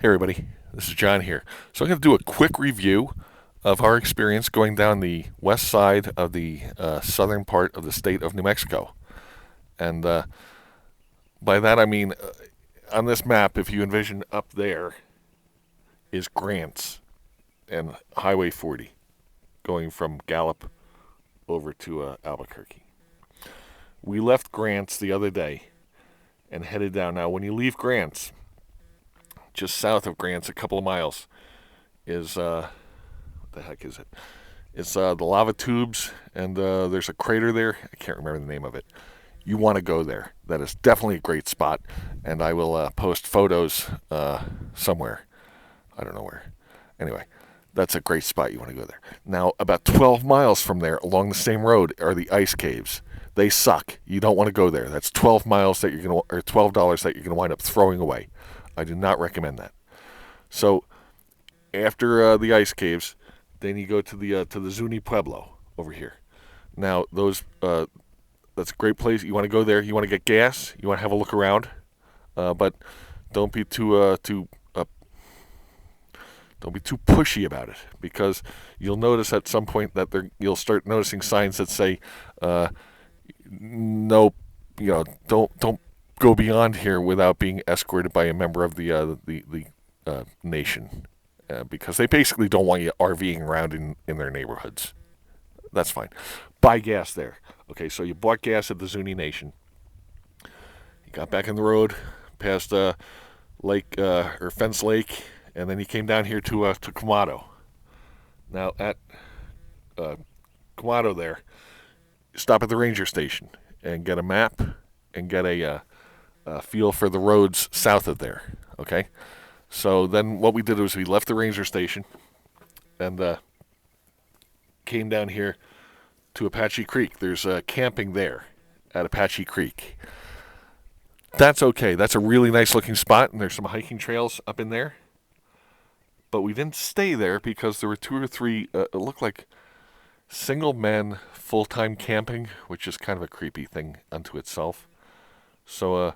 Hey everybody, this is John here. So I'm going to do a quick review of our experience going down the west side of the southern part of the state of New Mexico. And by that I mean, on this map, if you envision up there is Grants and Highway 40 going from Gallup over to Albuquerque. We left Grants the other day and headed down. Now, when you leave Grants, just south of Grants, a couple of miles, is what the heck is it? It's the lava tubes, and there's a crater there. I can't remember the name of it. You want to go there. That is definitely a great spot, and I will post photos somewhere. I don't know where. Anyway, that's a great spot. You want to go there. Now, about 12 miles from there, along the same road, are the ice caves. They suck. You don't want to go there. That's 12 miles that you're gonna, or $12 that you're gonna wind up throwing away. I do not recommend that. So after the ice caves, then you go to the Zuni Pueblo over here. Now those that's a great place. You want to go there. You want to get gas. You want to have a look around, but don't be don't be too pushy about it, because you'll notice at some point that you'll start noticing signs that say no, don't go beyond here without being escorted by a member of the nation, because they basically don't want you RVing around in their neighborhoods. That's fine. Buy gas there. Okay, so you bought gas at the Zuni Nation. You got back on the road past Lake or Fence Lake, and then you came down here to Quemado. Now at Quemado there, stop at the ranger station and get a map and get a feel for the roads south of there. Okay, so then what we did was we left the ranger station and came down here to Apache Creek. There's camping there at Apache Creek. That's okay. That's a really nice looking spot, and there's some hiking trails up in there. But we didn't stay there because there were two or three, it looked like single men full time camping, which is kind of a creepy thing unto itself. So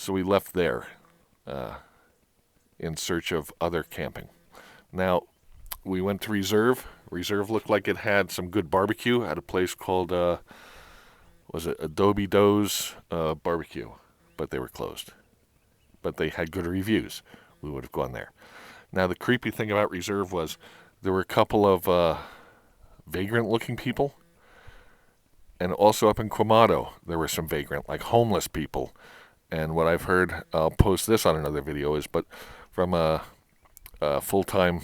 we left there in search of other camping. Now, we went to Reserve. Reserve looked like it had some good barbecue at a place called, was it Adobe Doe's Barbecue? But they were closed. But they had good reviews. We would have gone there. Now, the creepy thing about Reserve was there were a couple of vagrant looking people. And also up in Quemado, there were some vagrant, like homeless people. And what I've heard, I'll post this on another video, is but from a full-time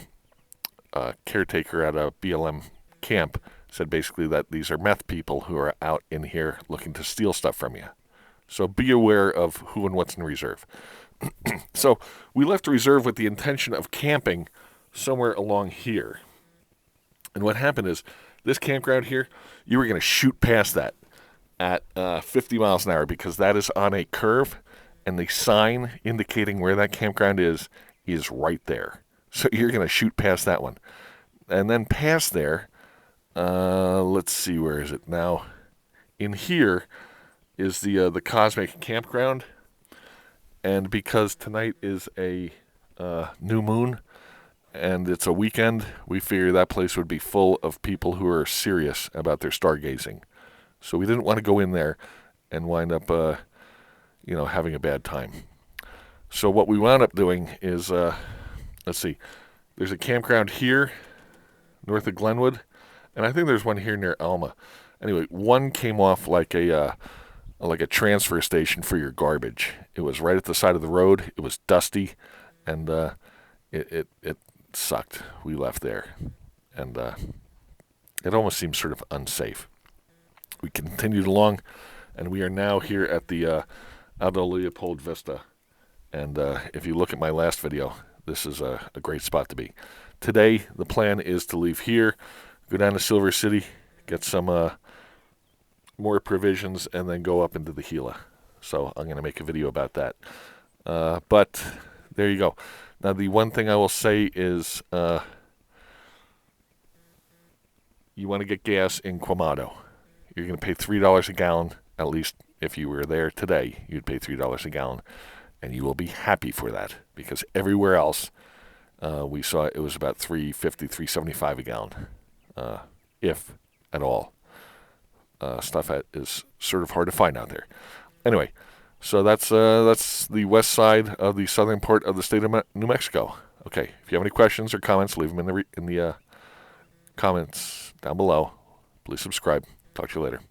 caretaker at a BLM camp said basically that these are meth people who are out in here looking to steal stuff from you. So be aware of who and what's in Reserve. So we left Reserve with the intention of camping somewhere along here. And what happened is this campground here, you were going to shoot past that at 50 miles an hour, because that is on a curve, and the sign indicating where that campground is right there. So you're going to shoot past that one. And then past there, let's see, where is it now? In here is the Cosmic Campground. And because tonight is a new moon and it's a weekend, we figured that place would be full of people who are serious about their stargazing. So we didn't want to go in there and wind up, having a bad time. So what we wound up doing is, let's see, there's a campground here north of Glenwood, and I think there's one here near Alma. Anyway, one came off like a transfer station for your garbage. It was right at the side of the road. It was dusty, and it sucked. We left there, and it almost seemed sort of unsafe. We continued along, and we are now here at the Alto Leopold Vista. And if you look at my last video, this is a great spot to be. Today, the plan is to leave here, go down to Silver City, get some more provisions, and then go up into the Gila. So I'm going to make a video about that. But there you go. Now, the one thing I will say is you want to get gas in Quemado. You're going to pay $3 a gallon, at least if you were there today, you'd pay $3 a gallon. And you will be happy for that, because everywhere else we saw it was about 350, 375 a gallon, if at all. Stuff that is sort of hard to find out there. Anyway, so that's the west side of the southern part of the state of New Mexico. Okay, if you have any questions or comments, leave them in the comments down below. Please subscribe. Talk to you later.